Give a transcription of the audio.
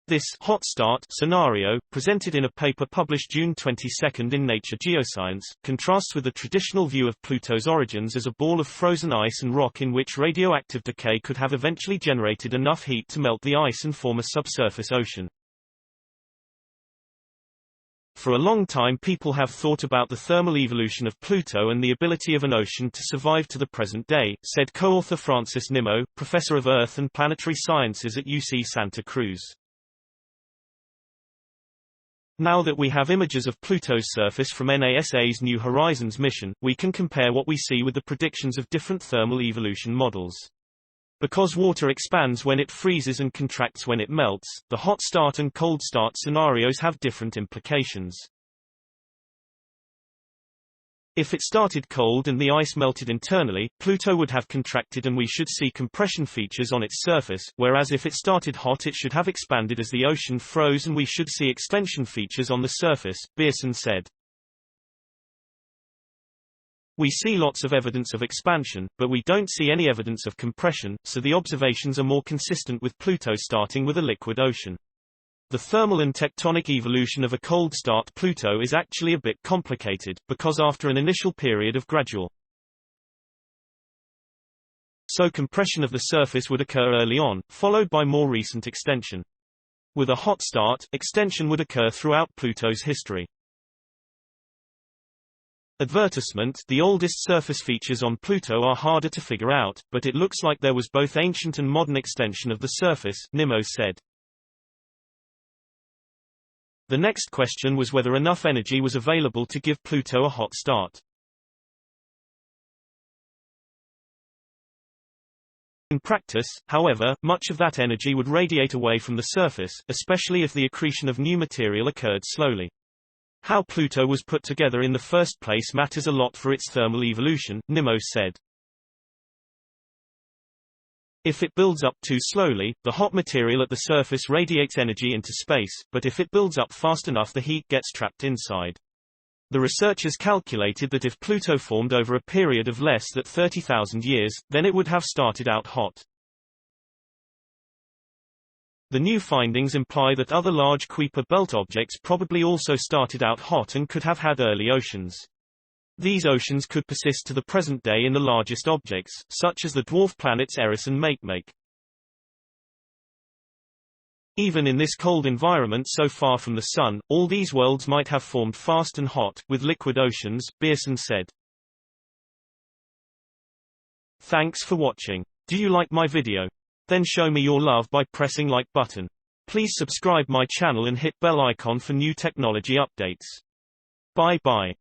This hot start scenario, presented in a paper published June 22 in Nature Geoscience, contrasts with the traditional view of Pluto's origins as a ball of frozen ice and rock in which radioactive decay could have eventually generated enough heat to melt the ice and form a subsurface ocean. For a long time people have thought about the thermal evolution of Pluto and the ability of an ocean to survive to the present day, said co-author Francis Nimmo, professor of Earth and Planetary Sciences at UC Santa Cruz. Now that we have images of Pluto's surface from NASA's New Horizons mission, we can compare what we see with the predictions of different thermal evolution models. Because water expands when it freezes and contracts when it melts, the hot start and cold start scenarios have different implications. If it started cold and the ice melted internally, Pluto would have contracted and we should see compression features on its surface, whereas if it started hot it should have expanded as the ocean froze and we should see extension features on the surface, Bierson said. We see lots of evidence of expansion, but we don't see any evidence of compression, so the observations are more consistent with Pluto starting with a liquid ocean. The thermal and tectonic evolution of a cold start Pluto is actually a bit complicated, because after an initial period of gradual, so compression of the surface would occur early on, followed by more recent extension. With a hot start, extension would occur throughout Pluto's history. Advertisement: the oldest surface features on Pluto are harder to figure out, but it looks like there was both ancient and modern extension of the surface, Nimmo said. The next question was whether enough energy was available to give Pluto a hot start. In practice, however, much of that energy would radiate away from the surface, especially if the accretion of new material occurred slowly. How Pluto was put together in the first place matters a lot for its thermal evolution, Nimmo said. If it builds up too slowly, the hot material at the surface radiates energy into space, but if it builds up fast enough the heat gets trapped inside. The researchers calculated that if Pluto formed over a period of less than 30,000 years, then it would have started out hot. The new findings imply that other large Kuiper belt objects probably also started out hot and could have had early oceans. These oceans could persist to the present day in the largest objects, such as the dwarf planets Eris and Makemake. Even in this cold environment so far from the Sun, all these worlds might have formed fast and hot, with liquid oceans, Bierson said. Thanks for watching. Do you like my video? Then show me your love by pressing like button. Please subscribe my channel and hit bell icon for new technology updates. Bye bye.